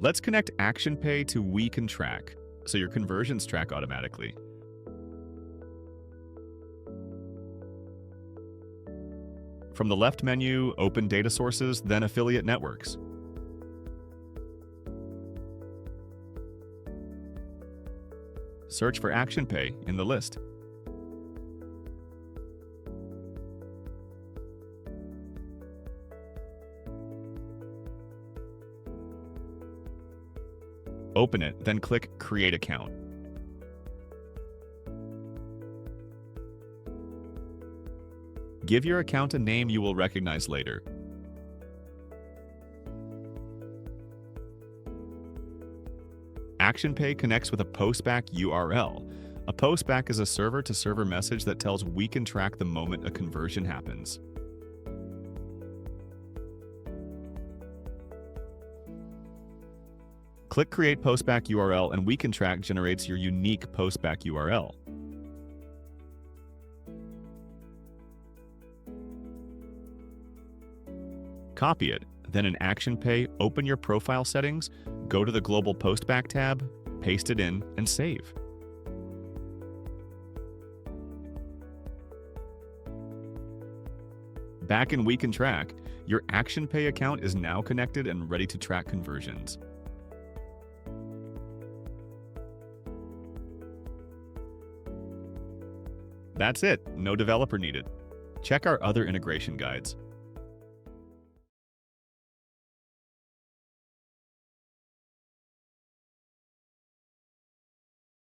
Let's connect Actionpay to wecantrack so your conversions track automatically. From the left menu, open Data Sources, then Affiliate Networks. Search for Actionpay in the list. Open it, then click Create Account. Give your account a name you will recognize later. Actionpay connects with a postback URL. A postback is a server-to-server message that tells wecantrack the moment a conversion happens. Click Create Postback URL and wecantrack generates your unique postback URL. Copy it, then in Actionpay, open your profile settings, go to the Global Postback tab, paste it in, and save. Back in wecantrack, your Actionpay account is now connected and ready to track conversions. That's it, no developer needed. Check our other integration guides.